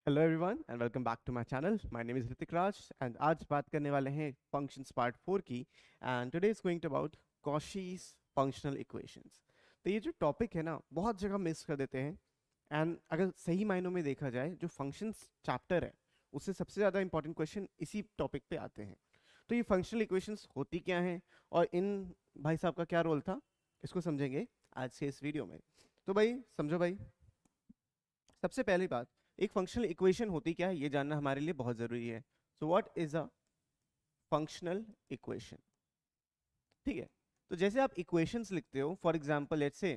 Hello everyone and welcome back to my channel. My name is Hrithik Raj and आज बात करने वाले हैं फंक्शंस पार्ट 4 की। And today is going to about Cauchy's functional equations. तो ये जो टॉपिक है ना, बहुत जगह मिस कर देते हैं। एंड अगर सही मायनों में देखा जाए, जो फंक्शंस चैप्टर है उससे सबसे ज़्यादा इंपॉर्टेंट क्वेश्चन इसी टॉपिक पे आते हैं। तो ये फंक्शनल इक्वेशंस होती क्या हैं और इन भाई साहब का क्या रोल था, इसको समझेंगे आज के इस वीडियो में। तो भाई समझो भाई, सबसे पहली बात, एक फंक्शनल इक्वेशन होती क्या है ये जानना हमारे लिए बहुत जरूरी है। So what is a functional equation? ठीक है, तो जैसे आप इक्वेशंस लिखते हो, for example let's say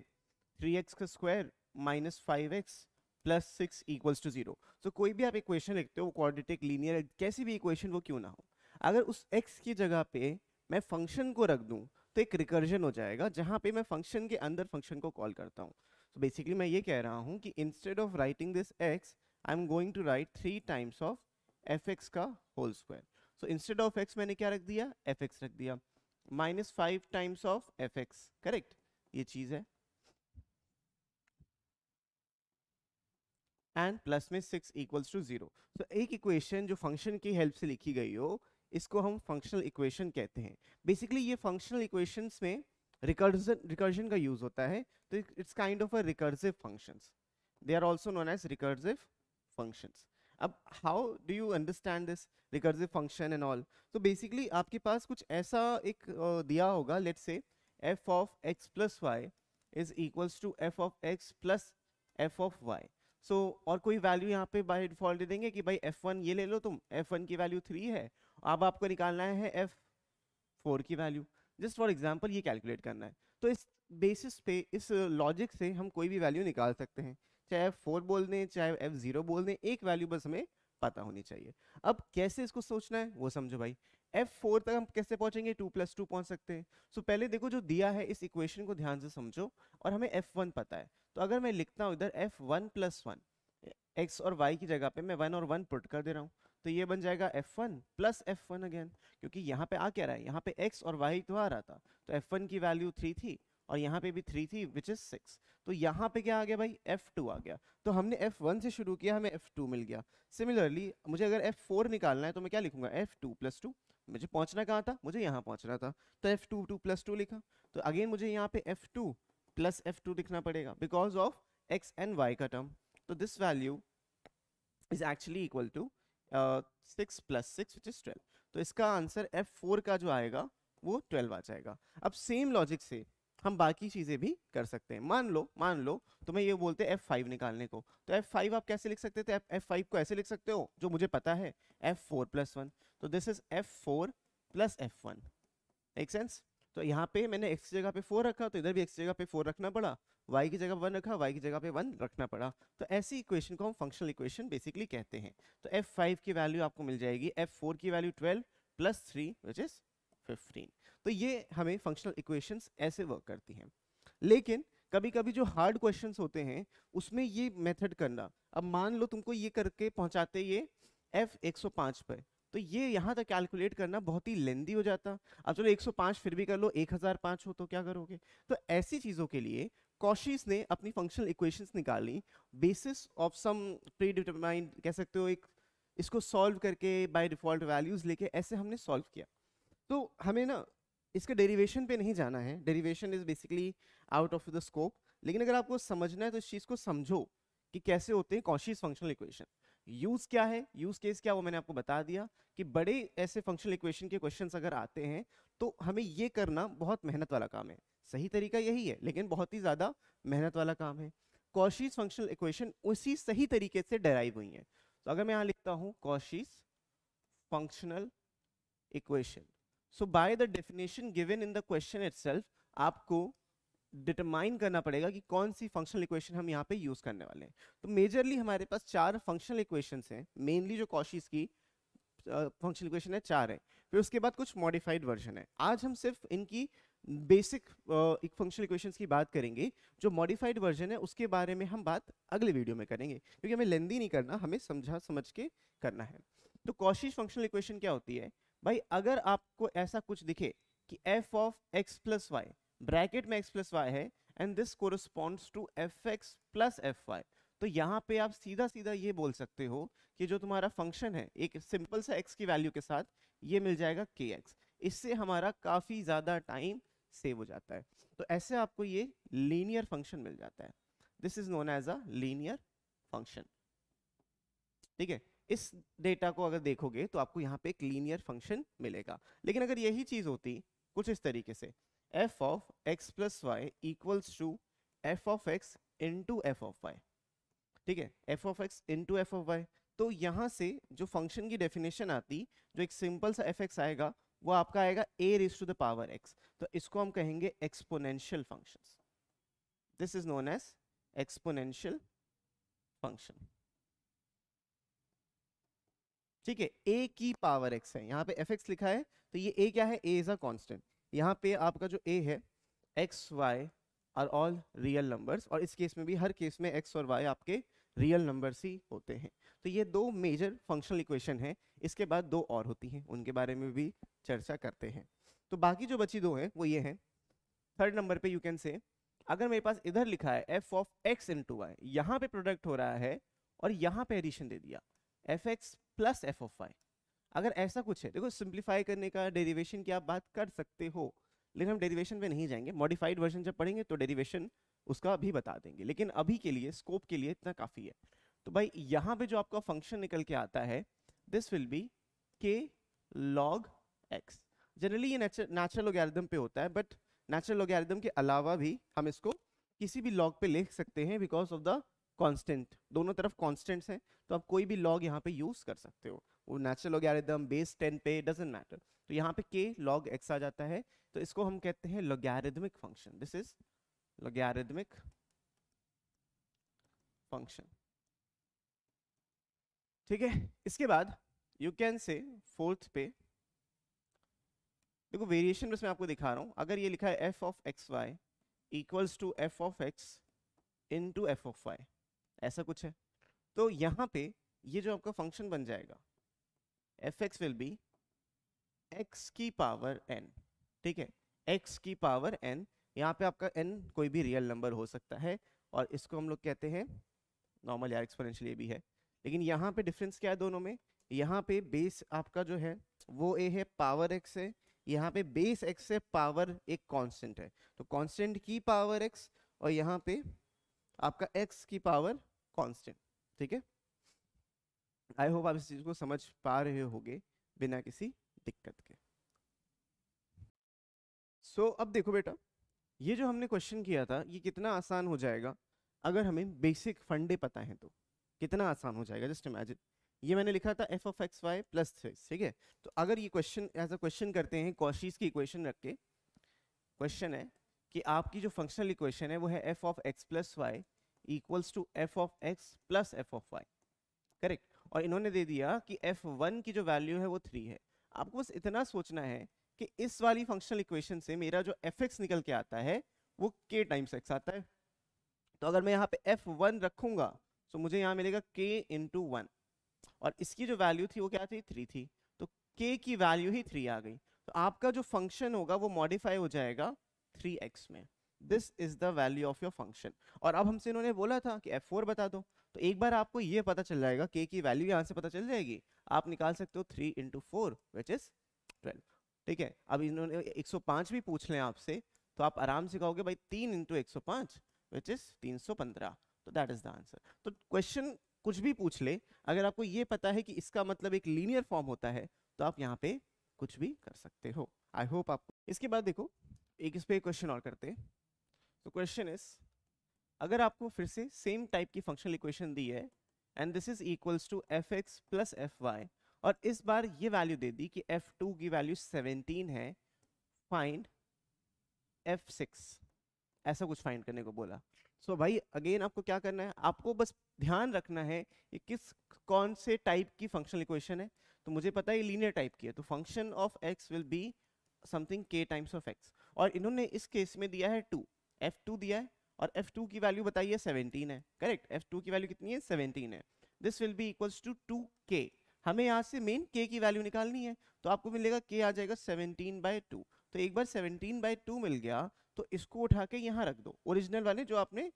3x का square minus 5x plus 6 equals to 0। So कोई भी आप इक्वेशन लिखते हो, क्वाड्रेटिक, लीनियर, कैसी भी इक्वेशन वो क्यों ना हो, अगर उस x की जगह पे मैं फंक्शन को रख दूं तो एक रिकर्जन हो जाएगा जहां पे मैं फंक्शन के अंदर फंक्शन को कॉल करता हूं। तो बेसिकली मैं ये कह रहा हूं कि instead of writing this x, I am going to write 3 times of fx का whole square. So instead of x मैंने क्या रख दिया, fx रख दिया, minus 5 times of fx, correct, ये चीज है, एंड प्लस में 6 इक्वल्स टू 0। तो एक इक्वेशन जो फंक्शन की हेल्प से लिखी गई हो, इसको हम फंक्शनल इक्वेशन कहते हैं। बेसिकली ये फंक्शनल इक्वेशंस में रिकर्जन रिकर्जन का यूज होता है, तो it's kind of a recursive functions. They are also known as recursive functions. अब how do you understand this recursive function and all? तो बेसिकली आपके पास कुछ ऐसा एक दिया होगा, let's say f of x plus y is equals to f of x plus f of y। So और कोई वैल्यू यहाँ पे बाय डिफॉल्ट दे देंगे कि भाई f1 ये ले लो तुम, f1 की वैल्यू 3 है, अब आपको निकालना है f4 की वैल्यू। जस्ट फॉर एग्जांपल ये कैलकुलेट करना है। तो इस बेसिस पे, इस लॉजिक से हम कोई भी वैल्यू निकाल सकते हैं, चाहे f4 बोल दें चाहे f0 बोल दें, एक वैल्यू बस हमें पता होनी चाहिए। अब कैसे इसको सोचना है वो समझो भाई। f4 तक हम कैसे पहुंचेंगे, 2 + 2 पहुंच सकते हैं। सो पहले देखो जो दिया है इस इक्वेशन को ध्यान से समझो, और हमें f1 पता है। तो अगर मैं लिखता हूँ इधर f1 + 1, x और y की जगह पे मैं 1 और 1 पुट कर दे रहा हूँ, तो ये बन जाएगा f1 + f1 अगेन, क्योंकि यहाँ पे आ क्या रहा है, यहाँ पे x और y तो आ रहा था, तो f1 की वैल्यू 3 थी और यहाँ पे भी 3 थी विच इज 6। तो यहाँ पे क्या आ गया भाई, f2 आ गया। तो हमने f1 से शुरू किया, हमें f2 मिल गया। सिमिलरली मुझे अगर f4 निकालना है तो मैं क्या लिखूंगा, f2 + 2। मुझे पहुंचना कहाँ था, मुझे यहाँ पहुंचना था, तो f2 2 + 2 लिखा। तो अगेन मुझे यहाँ पे f2 + f2 लिखना पड़ेगा because of x and y का टर्म। तो this value is actually equal to 6 + 6 which is 12। तो इसका आंसर f4 का जो आएगा वो 12 आ जाएगा। अब सेम लॉजिक से हम बाकी चीजें भी कर सकते हैं। मान लो तुम्हें ये बोलते हैं f5 निकालने को, तो f5 आप कैसे लिख सकते थे, f5 को ऐसे लिख सकते हो जो मुझे पता है, f4 + 1। तो this is f4 + f1, make sense? तो यहाँ पे मैंने x की जगह पे 4 रखा, तो इधर भी x की जगह पे 4 रखना पड़ा, y की जगह 1 रखा, y की जगह पे 1 रखना पड़ा। तो ऐसी इक्वेशन को हम फंक्शनल इक्वेशन बेसिकली कहते हैं। तो f5 की वैल्यू आपको मिल जाएगी, f4 की वैल्यू 12 + 3 विच इज 15। तो ये हमें फंक्शनल इक्वेशंस ऐसे वर्क करती हैं। लेकिन कभी कभी जो हार्ड क्वेश्चंस होते हैं उसमें ये मेथड करना, अब मान लो तुमको ये करके पहुंचाते ये f105 पे, तो ये यहाँ तक कैलकुलेट करना बहुत ही लेंदी हो जाता। अब चलो 105 फिर भी कर लो, 1005 हो तो क्या करोगे? तो ऐसी चीजों के लिए कॉशीस ने अपनी फंक्शनल इक्वेशंस निकाली basis of some predetermined, कह सकते हो, एक इसको सॉल्व करके बाय डिफॉल्ट वैल्यूज लेके ऐसे हमने सॉल्व किया। तो हमें ना इसके डेरिवेशन पे नहीं जाना है, derivation is basically out of the scope. लेकिन अगर आपको समझना है तो इस चीज को समझो कि कैसे होते हैं कॉशीस फंक्शनल इक्वेशन। यूज क्या है, यूज केस क्या, वो मैंने आपको बता दिया कि बड़े ऐसे फंक्शनल इक्वेशन के क्वेश्चंस अगर आते हैं तो हमें ये करना बहुत मेहनत वाला काम है। सही तरीका यही है लेकिन बहुत ही ज्यादा मेहनत वाला काम है। कॉशीस फंक्शनल इक्वेशन उसी सही तरीके से डेराइव हुई है। तो अगर मैं यहां लिखता हूं Cauchy's functional equation, so by the definition given in the question itself आपको डिटरमाइन करना पड़ेगा कि कौन सी फंक्शनल इक्वेशन हम यहाँ पे यूज करने वाले हैं। तो मेजरली हमारे पास 4 फंक्शनल इक्वेशंस हैं, मेनली जो कॉशीस की फंक्शनल इक्वेशन है 4 है, फिर उसके बाद कुछ मॉडिफाइड वर्जन है। आज हम सिर्फ इनकी बेसिक एक फंक्शनल इक्वेशंस की बात करेंगे। जो मॉडिफाइड वर्जन है उसके बारे में हम बात अगले वीडियो में करेंगे, क्योंकि हमें लेंदी नहीं करना, हमें समझ के करना है। तो कॉशी फंक्शनल इक्वेशन क्या होती है भाई, अगर आपको ऐसा कुछ दिखे कि f of x plus Y, bracket में x प्लस वाई है, and this corresponds to F x plus F Y, तो यहाँ पे आप सीधा सीधा ये बोल सकते हो कि जो तुम्हारा फंक्शन है एक सिंपल सा x की वैल्यू के साथ ये मिल जाएगा kx। इससे हमारा काफी ज्यादा टाइम सेव हो जाता है। तो ऐसे आपको ये लीनियर फंक्शन मिल जाता है। This is known as a linear function. ठीक है, इस डेटा को अगर देखोगे तो आपको यहाँ पे एक लीनियर फंक्शन मिलेगा। लेकिन अगर यही चीज होती कुछ इस तरीके से, f of x plus y equals to f of x into f of y, ठीक है, f of x into f of y, तो यहाँ से जो फंक्शन की डेफिनेशन आती, जो एक सिंपल सा fx आएगा वो आपका आएगा a raise to the power x। तो इसको हम कहेंगे exponential functions. This is known as exponential function. ठीक है, a की पावर x है, यहाँ पे fx लिखा है तो ये a क्या है, a इज अ कांस्टेंट। यहाँ पे आपका जो a है x y are all real numbers, और इस केस में भी हर केस में x और y आपके रियल नंबर्स ही होते हैं। तो ये दो मेजर फंक्शनल इक्वेशन हैं। इसके बाद दो और होती हैं, उनके बारे में भी चर्चा करते हैं। तो बाकी जो बची दो हैं वो ये हैं। थर्ड नंबर पे यू कैन से, अगर मेरे पास इधर लिखा है f of x into y, यहाँ पे प्रोडक्ट हो रहा है और यहाँ पे एडिशन दे दिया fx plus f of y. अगर ऐसा कुछ है, देखो सिंप्लीफाई करने का, डेरिवेशन की आप बात कर सकते हो, लेकिन हम डेरिवेशन पे नहीं जाएंगे। मॉडिफाइड वर्जन जब पढ़ेंगे तो डेरिवेशन उसका भी बता देंगे, लेकिन अभी के लिए स्कोप के लिए इतना काफी है। तो भाई यहाँ पे जो आपका फंक्शन निकल के आता है, this will B k log x। Generally ये नेचुरल लॉगरिथम पे होता है, बट नेचुरल लॉगरिथम के अलावा भी हम इसको किसी भी लॉग पे लिख सकते हैं बिकॉज ऑफ द कांस्टेंट। दोनों तरफ कांस्टेंट्स हैं तो आप कोई भी लॉग यहाँ पे यूज कर सकते हो, वो नेचुरल लॉगरिथम बेस 10 पे डजंट मैटर। तो यहाँ पे k log x आ जाता है, तो इसको हम कहते हैं logarithmic function. This is logarithmic function. ठीक है, इसके बाद यू कैन से फोर्थ पे, देखो वेरिएशन बस मैं आपको दिखा रहा हूं। अगर ये लिखा है f of x y equals to f of x into f of y, ऐसा कुछ है, तो यहाँ पे ये जो आपका फंक्शन बन जाएगा F x will be x की पावर n। ठीक है, x की पावर n, यहाँ पे आपका n कोई भी रियल नंबर हो सकता है, और इसको हम लोग कहते हैं नॉर्मल, यार एक्सपोनेंशियल ये भी है, लेकिन यहाँ पे डिफरेंस क्या है दोनों में, यहाँ पे बेस आपका जो है वो a है, पावर x है, यहाँ पे बेस x से पावर एक कांस्टेंट है, तो कांस्टेंट की पावर x, और यहाँ पे आपका x की पावर कांस्टेंट। ठीक है, आई होप आप इस चीज को समझ पा रहे होगे बिना किसी दिक्कत के। सो अब देखो बेटा, ये जो हमने क्वेश्चन किया था ये कितना आसान हो जाएगा अगर हमें बेसिक फंडे पता है, तो कितना आसान हो जाएगा। जस्ट इमेजिन, ये मैंने लिखा था f of x y plus 6। ठीक है, तो अगर ये क्वेश्चन एज अ क्वेश्चन करते हैं, कॉशीज की इक्वेशन रख के क्वेश्चन है कि आपकी जो फंक्शनल इक्वेशन है वो है f of x plus y equals to f of x plus f of y, correct. और इन्होंने दे दिया कि f1 की जो वैल्यू है वो 3 है। आपको बस इतना सोचना है कि इस वाली फंक्शनल इक्वेशन से मेरा जो fx निकल के आता है वो k टाइम्स x आता है। तो अगर मैं यहाँ पे f1 रखूंगा तो मुझे यहाँ मिलेगा k इंटू 1, और इसकी जो वैल्यू थी वो क्या थी, 3 थी, तो k की वैल्यू ही 3 आ गई। तो आपका जो फंक्शन होगा वो मॉडिफाई हो जाएगा 3x में। This is the value of your function. और अब हमसे इन्होंने बोला था कि f4 बता दो, तो एक बार आपको ये पता चल जाएगा, k की वैल्यू यहाँ से पता चल जाएगी, आप निकाल सकते हो 3 इंटू 4 विच इज 12। ठीक है, अब इन्होंने 105 भी पूछ लें आपसे तो आप आराम से कहोगे भाई 3 इंटू 105 विच इज 315, तो दैट इज द आंसर। तो क्वेश्चन कुछ भी पूछ ले, अगर आपको ये पता है कि इसका मतलब एक लीनियर फॉर्म होता है तो आप यहाँ पे कुछ भी कर सकते हो। आई होप आपको। इसके बाद देखो एक इस पे क्वेश्चन और करते हैं। तो क्वेश्चन इज, अगर आपको फिर से सेम टाइप की फंक्शनल इक्वेशन दी है and this is equals to F x plus F y, और इस बार ये वैल्यू दे दी कि f2 की वैल्यू 17 है, फाइंड f6, ऐसा कुछ फाइंड करने को बोला। सो भाई अगेन आपको क्या करना है, आपको बस ध्यान रखना है ये कौन से टाइप की फंक्शनल इक्वेशन है। तो मुझे पता है ये लीनियर टाइप की है, तो function of x will be something k times of x, और इन्होंने इस केस में दिया है 2, f2 दिया है, और f2 की वैल्यू बताइए 17 है, करेक्ट, f2 की वैल्यू कितनी है, 17 है। This will be equals to 2k। हमें यहाँ से मेन k की वैल्यू निकालनी है, तो आपको मिलेगा k आ जाएगा 17/2। तो एक बार 17/2 मिल गया तो इसको उठा के यहाँ रख दो, ओरिजिनल वाले जो आपने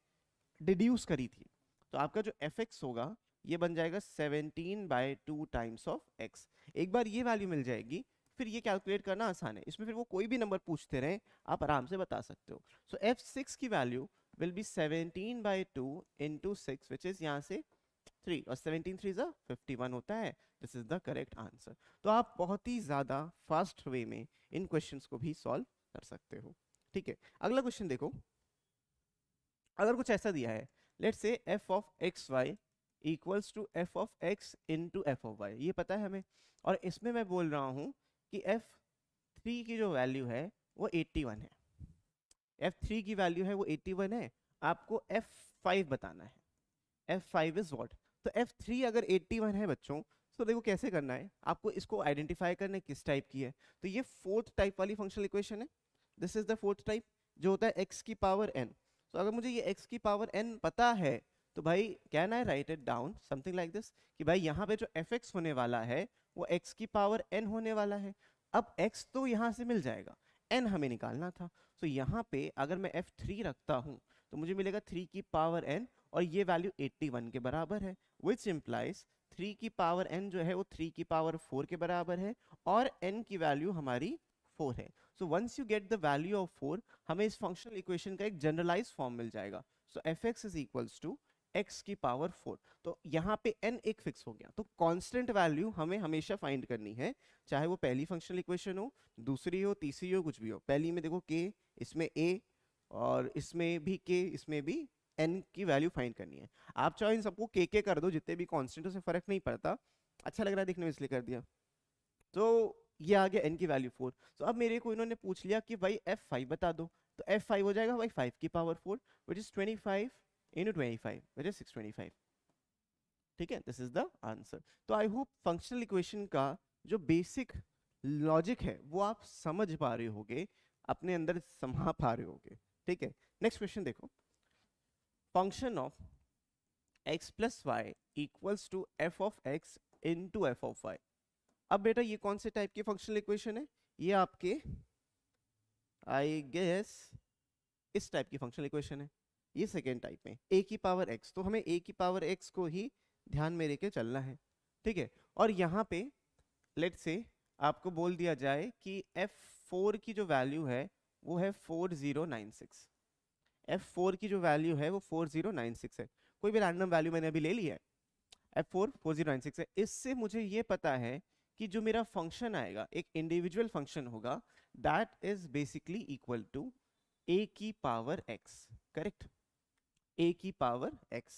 डिड्यूस करी थी। तो आपका जो fx होगा ये बन जाएगा 17/2 टाइम्स ऑफ x। एक बार ये वैल्यू मिल जाएगी फिर ये कैलकुलेट करना आसान है, इसमें फिर वो कोई भी नंबर पूछते रहे आप आराम से बता सकते हो। सो f6 की value will be 17/2 into 6 which is यहाँ से 3 और 17 3 51 होता है। This is the correct answer. तो आप बहुत ही ज्यादा फास्ट वे में इन क्वेश्चंस को भी सॉल्व कर सकते हो। ठीक है, अगला क्वेश्चन देखो। अगर कुछ ऐसा दिया है, let's say f of x y equals to f of x into f of y, ये पता है हमें, और इसमें मैं बोल रहा हूँ कि f3 की जो वैल्यू है वो 81 है, f3 की वैल्यू है वो 81 है, आपको f5 बताना है। f5 is what? तो f3 अगर 81 है बच्चों, तो देखो कैसे करना है, आपको इसको आइडेंटिफाई करना है किस टाइप की है। तो ये फोर्थ टाइप वाली फंक्शनल इक्वेशन है, this is the fourth type जो होता है x की पावर n। तो अगर मुझे ये x की पावर n पता है तो भाई can I right it down something like this कि भाई यहाँ पे जो fx होने वाला है वो x की पावर n होने वाला है। अब x तो यहाँ से मिल जाएगा, n हमें निकालना था। तो यहाँ पे अगर मैं f3 रखता हूँ तो मुझे मिलेगा 3 की पावर n और ये वैल्यू 81 के बराबर है, विच इम्प्लाइज 3 की पावर n जो है वो 3 की पावर 4 के बराबर है और n की वैल्यू हमारी 4 है। So once you get the value of 4 हमें इस फंक्शनल इक्वेशन का एक जनरलाइज फॉर्म मिल जाएगा। So fx is equals to x की पावर 4। तो यहाँ पे n एक फिक्स हो गया, तो कांस्टेंट वैल्यू हमें हमेशा फाइंड करनी है, चाहे वो पहली फंक्शनल इक्वेशन हो, दूसरी हो, तीसरी हो, कुछ भी हो। पहली में देखो k, इसमें a और इसमें भी k, इसमें भी n की वैल्यू फाइंड करनी है। आप चाहो इन सबको k कर दो, जितने भी कांस्टेंट से फर्क नहीं पड़ता, अच्छा लग रहा है देखने में इसलिए कर दिया। तो ये आ गया n की वैल्यू 4। तो अब मेरे को इन्होंने पूछ लिया कि भाई f5 बता दो, तो f5 हो जाएगा भाई 5 की power 4 which is 25 into 25 which is 625। ठीक है, दिस इज द आंसर। तो आई होप फंक्शनल इक्वेशन का जो बेसिक लॉजिक है वो आप समझ पा रहे होगे, अपने अंदर समा पा रहे होगे। ठीक है, नेक्स्ट क्वेश्चन देखो। Function of x plus y equals to f of x into f of y. अब बेटा ये कौन से टाइप की फंक्शनल इक्वेशन है? ये आपके आई गेस इस टाइप की फंक्शनल इक्वेशन है, ये सेकेंड टाइप में a की पावर x। तो हमें a की पावर x को ही ध्यान में लेके चलना है। ठीक है, और यहाँ पे लेट्स से आपको बोल दिया जाए कि f4 की जो वैल्यू है वो है 4096, f4 की जो वैल्यू है वो 4096 है, कोई भी रैंडम वैल्यू मैंने अभी ले ली है, f4 4096 है। इससे मुझे ये पता है कि जो मेरा फंक्शन आएगा एक इंडिविजुअल फंक्शन होगा, that is basically equal to a की पावर x। करेक्ट, a की पावर x।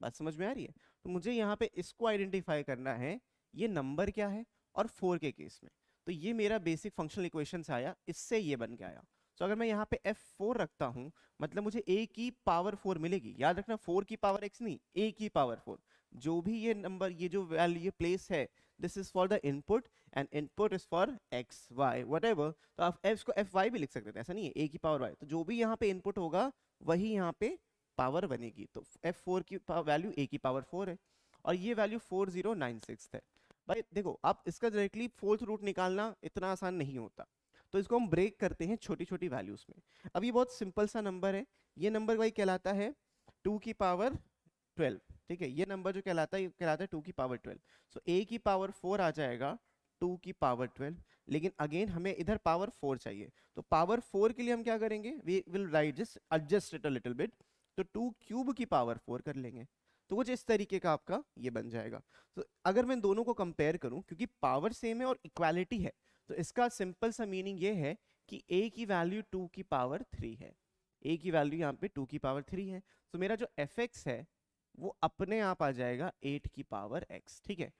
बात समझ में आ रही है? तो मुझे यहाँ पे इसको आइडेंटिफाई करना है, ये नंबर क्या है, और 4 के केस में। तो ये मेरा बेसिक फंक्शनल इक्वेशन से आया, इससे ये बन के आया। तो अगर मैं यहाँ पे f4 रखता हूँ मतलब मुझे a की पावर 4 मिलेगी। याद रखना 4 की पावर x नहीं, a की पावर 4। जो भी ये नंबर, ये जो वैल्यू, ये प्लेस है, this is for the input and input is for x y whatever। तो आप f को fy भी लिख सकते थे, ऐसा नहीं है, a की पावर y। तो जो भी यहाँ पे इनपुट होगा वही यहाँ पे पावर बनेगी। तो f4 की वैल्यू a की पावर 4 है और ये वैल्यू 4096 है। भाई देखो, आप इसका डायरेक्टली फोर्थ रूट निकालना इतना आसान नहीं होता, तो इसको हम ब्रेक करते हैं छोटी छोटी वैल्यूज में। अब ये बहुत सिंपल सा नंबर है, ये नंबर भाई कहलाता है 2 की पावर 12। ठीक है, ये नंबर जो कहलाता है, ये कहलाता है 2 की पावर 12। सो a की पावर 4 आ जाएगा 2 की पावर 12, लेकिन अगेन हमें इधर पावर 4 चाहिए। तो पावर 4 के लिए हम क्या करेंगे, we will write just adjust it a little bit, तो 2 क्यूब की पावर 4 कर लेंगे। तो कुछ इस तरीके का आपका ये बन जाएगा। तो अगर मैं दोनों को कंपेयर करूं, क्योंकि पावर सेम है और इक्वालिटी है, तो इसका सिंपल सा मीनिंग ये है कि a की वैल्यू 2 की पावर 3 है, a की वैल्यू यहाँ पे 2 की पावर 3 है। तो मेरा जो fx है वो अपने आप आ जाएगा 8 की पावर x। ठीक है,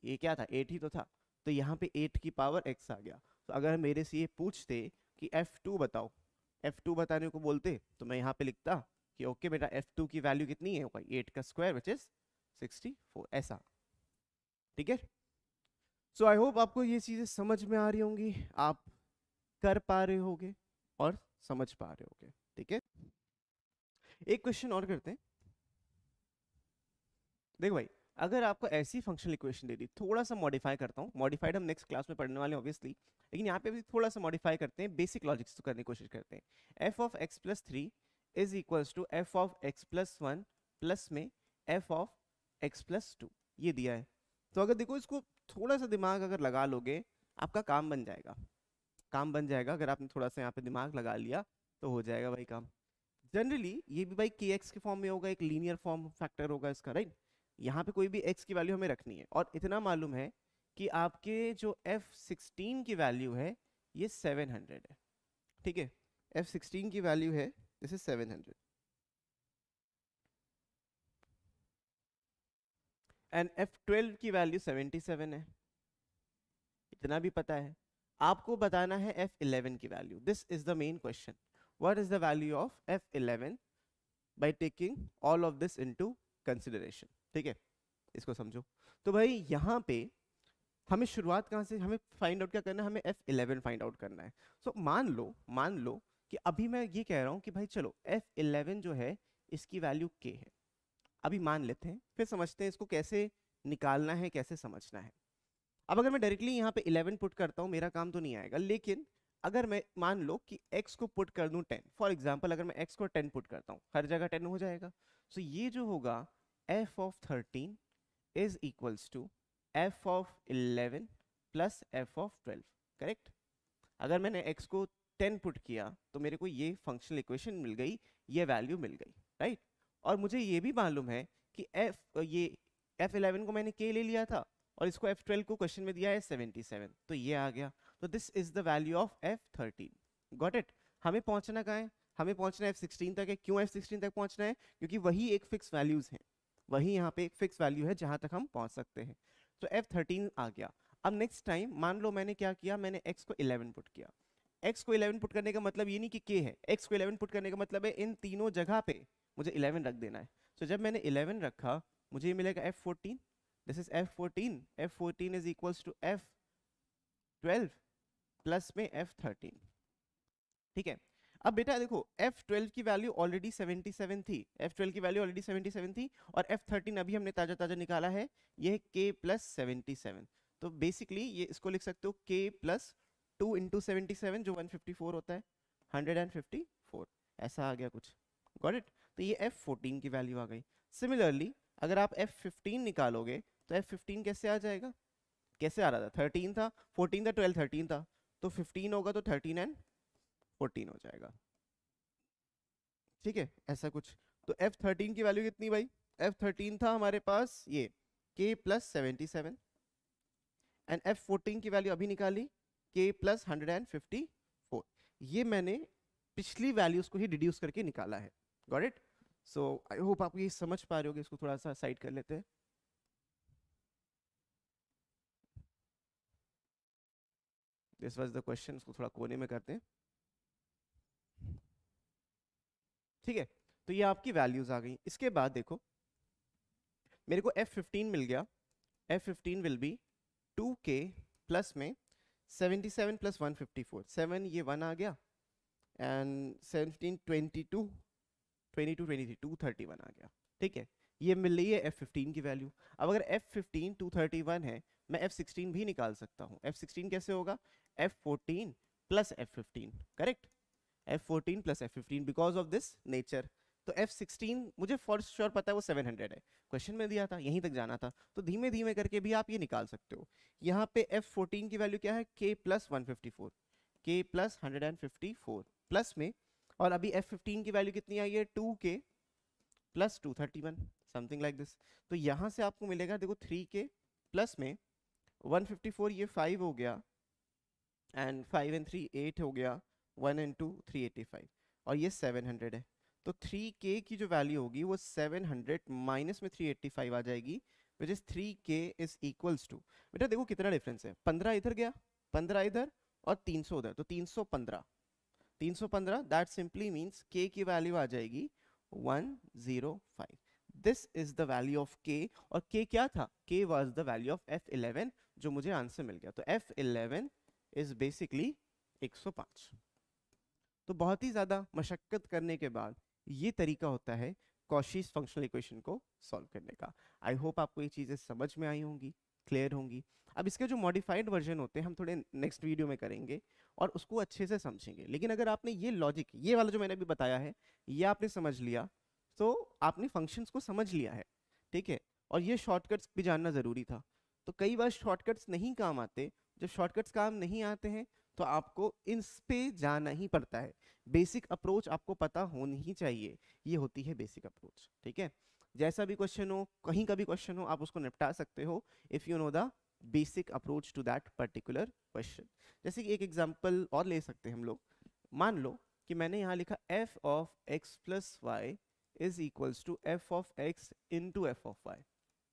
ये क्या था, 8 ही तो था, तो यहाँ पे 8 की पावर x आ गया। तो अगर मेरे से ये पूछते कि f2 बताओ, f2 बताने को बोलते, तो मैं यहाँ पे लिखता कि ओके बेटा f2 की वैल्यू कितनी है, 8 का स्क्वायर विच इज 64, ऐसा। ठीक है, सो आई होप आपको ये चीजें समझ में आ रही होंगी, आप कर पा रहे होगे और समझ पा रहे होगे। ठीक है, एक क्वेश्चन और करते हैं। देखो भाई, अगर आपको ऐसी फंक्शनल इक्वेशन दे दी, थोड़ा सा मॉडिफाई करता हूँ, मॉडिफाइड हम नेक्स्ट क्लास में पढ़ने वाले हैं ऑब्वियसली, लेकिन यहाँ पे भी थोड़ा सा मॉडिफाई करते हैं, बेसिक लॉजिक से करने की कोशिश करते हैं। f of x plus 3 is equals to f of x plus 1 plus में एफ ऑफ एक्स प्लस 2 ये दिया है। तो अगर देखो इसको थोड़ा सा दिमाग अगर लगा लोगे आपका काम बन जाएगा, काम बन जाएगा। अगर आपने थोड़ा सा यहाँ पे दिमाग लगा लिया तो हो जाएगा भाई काम। जनरली ये भी भाई के एक्स के फॉर्म में होगा, एक लीनियर फॉर्म फैक्टर होगा इसका, राइट। यहाँ पे कोई भी एक्स की वैल्यू हमें रखनी है और इतना मालूम है कि आपके जो F16 की वैल्यू है ये 700 है, ठीक है। F16 की वैल्यू है दिस इज 700 एंड F12 की वैल्यू 77 है, इतना भी पता है। आपको बताना है F11 की value. This is the main question, what is the value of F11 by taking all of this into consideration, ठीक है। इसको समझो। तो भाई यहाँ पे हमें शुरुआत कहाँ से, हमें फाइंड आउट क्या करना है, हमें F11 फाइंड आउट करना है। सो मान लो कि अभी मैं ये कह रहा हूँ कि भाई चलो F11 जो है इसकी वैल्यू k है, अभी मान लेते हैं, फिर समझते हैं इसको कैसे निकालना है, कैसे समझना है। अब अगर मैं डायरेक्टली यहाँ पे 11 पुट करता हूँ मेरा काम तो नहीं आएगा, लेकिन अगर मैं मान लो कि x को पुट कर दूं 10, फॉर एग्जांपल अगर मैं x को 10 पुट करता हूँ हर जगह 10 हो जाएगा। सो ये जो होगा f of 13 is equals to f of 11 plus f of 12, correct. अगर मैंने x को 10 पुट किया तो मेरे को ये फंक्शनल इक्वेशन मिल गई, ये वैल्यू मिल गई, राइट। और मुझे ये भी मालूम है कि ये F11 को मैंने k ले लिया था और इसको F12 को क्वेश्चन में दिया है 77, तो ये आ गया। तो this is the value of F13, got it. हमें पहुंचना कहाँ है, हमें पहुंचना है F16 तक है। क्यों F16 तक पहुंचना है, क्योंकि वही एक फिक्स वैल्यूज है, वही यहाँ पे एक फिक्स वैल्यू है जहां तक हम पहुंच सकते हैं। तो F13 आ गया। अब नेक्स्ट टाइम मान लो मैंने क्या किया, मैंने x को 11 पुट किया। x को 11 पुट करने का मतलब ये नहीं कि k है, x को 11 पुट करने का मतलब है इन तीनों जगह पे मुझे 11 रख देना है। तो जब मैंने 11 रखा मुझे ये मिलेगा F14, this is F14, F14 is equals to F12 plus में F13, ठीक है। अब बेटा देखो F12 की वैल्यू ऑलरेडी 77 थी, F12 की वैल्यू ऑलरेडी 77 थी और F13 अभी हमने ताजा ताजा निकाला है, ये है k प्लस 77। तो बेसिकली ये इसको लिख सकते हो k प्लस 2 इंटू 77 जो 154 होता है, 154, ऐसा आ गया कुछ, गॉट इट। तो ये F14 की वैल्यू आ गई। सिमिलरली अगर आप F15 निकालोगे तो F15 कैसे आ जाएगा, कैसे आ रहा था, 13 था, 14 था, 12 13 था, तो 15 होगा तो 13 एंड 14 हो जाएगा, ठीक है, ऐसा कुछ। तो F13 की वैल्यू कितनी भाई, F13 था हमारे पास ये k प्लस 77 एंड F14 की वैल्यू अभी निकाली k प्लस 154। ये मैंने पिछली वैल्यूज को ही डिड्यूस करके निकाला है, got it. So I hope आप ये समझ पा रहे होगे। इसको थोड़ा सा साइड कर लेते हैं। दिस वाज द क्वेश्चन, इसको थोड़ा कोने में करते हैं, ठीक है। तो ये आपकी वैल्यूज आ गई। इसके बाद देखो मेरे को F15 मिल गया, F15 will be 2k plus में 77 प्लस 154, 7 ये 1 आ गया एंड 17 22 22 23 231 आ गया, ठीक है। ये मिल रही है F15 की वैल्यू। अब अगर F15 231 है, मैं F16 भी निकाल सकता हूँ। F16 कैसे होगा, F14 plus F15, correct, F14 plus F15 because of this nature. तो F16 मुझे फॉर श्योर पता है वो 700 है, क्वेश्चन में दिया था, यहीं तक जाना था, तो धीमे धीमे करके भी आप ये निकाल सकते हो। यहाँ पे F14 की वैल्यू क्या है, k plus 154, k plus 154 plus में, और अभी F15 की वैल्यू कितनी आई है, 2k plus 231, something like this. तो यहाँ से आपको मिलेगा देखो 3k प्लस में 154, ये 5 हो गया एंड 5 एंड 3 8 हो गया, 1 एंड 2 385 और ये 700 है। तो 3k की जो वैल्यू होगी वो 700 माइनस में 385 आ जाएगी, which is 3k is equals to, बेटा देखो कितना डिफरेंस है, 15 इधर गया, 15 इधर और 300 उधर, तो 315, 315 दैट सिंपली मीन्स k की वैल्यू आ जाएगी 105। This is the value of k, और k क्या था, k was the value of F11 जो मुझे आंसर मिल गया। तो F11 इज बेसिकली 105। तो बहुत ही ज्यादा मशक्कत करने के बाद ये तरीका होता है कॉशीस फंक्शनल इक्वेशन को सॉल्व करने का। आई होप आपको ये चीजें समझ में आई होंगी, क्लियर होंगी। अब इसके जो मॉडिफाइड वर्जन होते हैं हम थोड़े नेक्स्ट वीडियो में करेंगे और उसको अच्छे से समझेंगे। लेकिन अगर आपने ये लॉजिक, ये वाला जो मैंने अभी बताया है, ये आपने समझ लिया तो आपने फंक्शंस को समझ लिया है। ठीक है, और ये शॉर्टकट्स भी जानना ज़रूरी था। तो कई बार शॉर्टकट्स नहीं काम आते, जब शॉर्टकट्स काम नहीं आते हैं तो आपको इन पे जाना ही पड़ता है। बेसिक अप्रोच आपको पता होनी ही चाहिए, ये होती है बेसिक अप्रोच। ठीक है, जैसा भी क्वेश्चन हो, कहीं का भी क्वेश्चन हो, आप उसको निपटा सकते हो if you know the basic approach to that particular question. जैसे कि एक एग्जांपल और ले सकते हैं हम लोग। मान लो कि मैंने यहाँ लिखा f of x plus y is equals to f of x into f of y.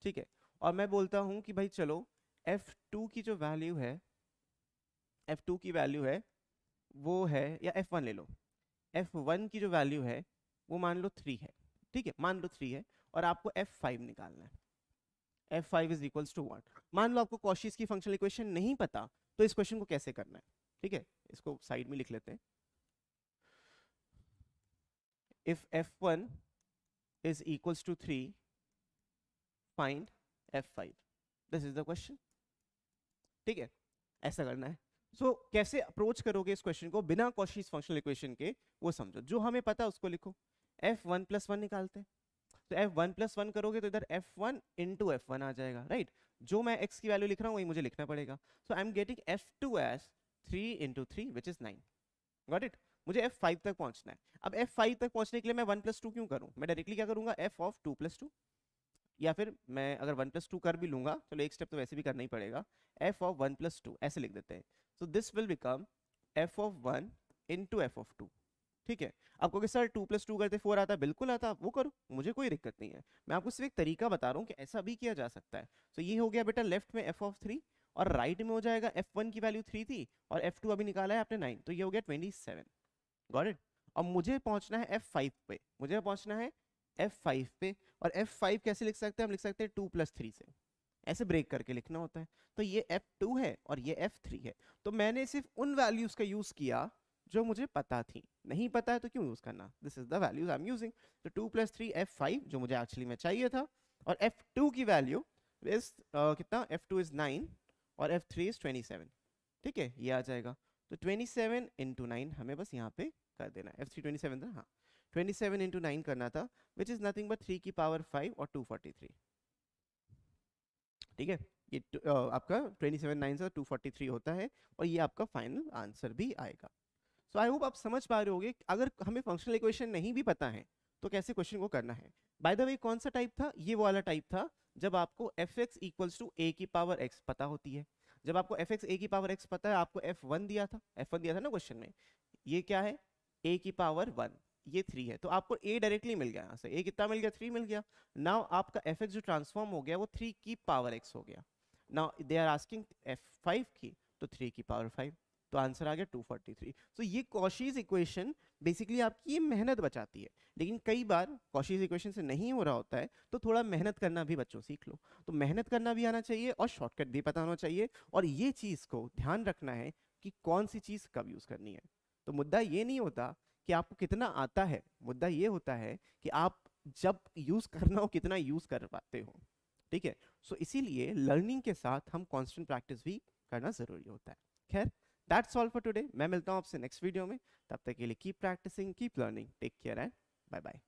ठीक है, और मैं बोलता हूँ कि भाई चलो f2 की जो वैल्यू है, f2 की वैल्यू है वो है, या f1 ले लो, f1 की जो वैल्यू है वो मान लो 3 है। ठीक है, मान लो 3 है, और आपको f5 निकालना है। f5 is equals to 1। मान लो आपको कॉशीज की फंक्शनल इक्वेशन नहीं पता, तो इस क्वेश्चन को कैसे करना है? ठीक है, इसको साइड में लिख लेते हैं। If f1 is equals to 3, find f5। This is the question. ठीक है, ऐसा करना है। सो कैसे अप्रोच करोगे इस क्वेश्चन को बिना कॉशीज फंक्शनल इक्वेशन के, वो समझो। जो हमें पता है उसको लिखो। f1 प्लस 1 निकालते हैं, तो f1 प्लस 1 करोगे तो इधर f1 इंटू f1 आ जाएगा, राइट? जो मैं x की वैल्यू लिख रहा हूँ वही मुझे लिखना पड़ेगा। So I am getting f2 as 3 into 3 which is 9। Got it? मुझे f5 तक पहुंचना है। अब f5 तक पहुंचने के लिए मैं 1 प्लस 2 क्यों करूं? मैं डायरेक्टली क्या करूंगा, f ऑफ 2 प्लस 2, या फिर मैं अगर 1 प्लस 2 कर भी लूंगा, चलो एक स्टेप तो वैसे भी करना ही पड़ेगा, f ऑफ 1 प्लस 2 ऐसे लिख देते हैं। So this will become f of 1 into f of 2। ठीक है, आपको सर 2 प्लस 2 करते 4 आता है, बिल्कुल आता है, वो करो, मुझे कोई दिक्कत नहीं है। मैं आपको सिर्फ एक तरीका बता रहा हूँ कि ऐसा भी किया जा सकता है। सो ये हो गया बेटा लेफ्ट में f ऑफ 3, और राइट में हो जाएगा f1 की वैल्यू 3 थी और f2 अभी निकाला है आपने 9, तो ये हो गया 27। Got it? अब मुझे पहुंचना है f5 पे, मुझे पहुंचना है f5 पे, और f5 कैसे लिख सकते हैं? हम लिख सकते हैं 2 प्लस 3 से, ऐसे ब्रेक करके लिखना होता है। तो ये f2 है और ये f3 है। तो मैंने सिर्फ उन वैल्यूज का यूज किया जो मुझे पता थी, नहीं पता है तो क्यों यूज करना? This is the values I am using. तो 2 प्लस 3 f5 जो मुझे एक्चुअली में चाहिए था, और f2 की वैल्यू इज कितना? f2 इज 9 और f3 इज 27। ठीक है, ये आ जाएगा। तो 27 इंटू 9 हमें बस यहाँ पे कर देना है। f3 27 था, हाँ, 27 इंटू 9 करना था, विच इज नथिंग बट 3 की पावर 5 और 243। ठीक है, ये आपका 27 9 से 243 होता है, और ये आपका फाइनल आंसर भी आएगा। सो आई होप आप समझ पा रहे होगे अगर हमें फंक्शनल इक्वेशन नहीं भी पता है तो कैसे क्वेश्चन को करना है। बाय द वे कौन सा टाइप था? ये वाला टाइप था, जब आपको fx इक्वल्स टू a की पावर x पता होती है। जब आपको fx a की पावर x पता है, आपको f1 दिया था, f1 दिया था ना क्वेश्चन में, ये क्या है? a की पावर 1, ये 3 है, तो आपको a डायरेक्टली मिल गया। यहाँ से a कितना मिल गया? 3 मिल गया। नाउ आपका fx जो ट्रांसफॉर्म हो गया वो 3 की पावर x हो गया। Now they are asking f5 की, तो 3 की पावर 5, तो आंसर आ गया 243। तो ये कॉशीज इक्वेशन बेसिकली आपकी ये मेहनत बचाती है, लेकिन कई बार कॉशीज इक्वेशन से नहीं हो रहा होता है, तो थोड़ा मेहनत करना भी बच्चों सीख लो। तो मेहनत करना भी आना चाहिए और शॉर्टकट भी पता होना चाहिए, और ये चीज़ को ध्यान रखना है कि कौन सी चीज़ कब यूज़ करनी है। तो मुद्दा ये नहीं होता कि आपको कितना आता है, मुद्दा ये होता है कि आप जब यूज़ करना हो कितना यूज़ कर पाते हो। ठीक है, सो इसीलिए लर्निंग के साथ हम कॉन्स्टेंट प्रैक्टिस भी करना ज़रूरी होता है। खैर, दैट्स ऑल फॉर टुडे। मैं मिलता हूँ आपसे नेक्स्ट वीडियो में, तब तक के लिए keep practising, keep learning, take care and bye bye.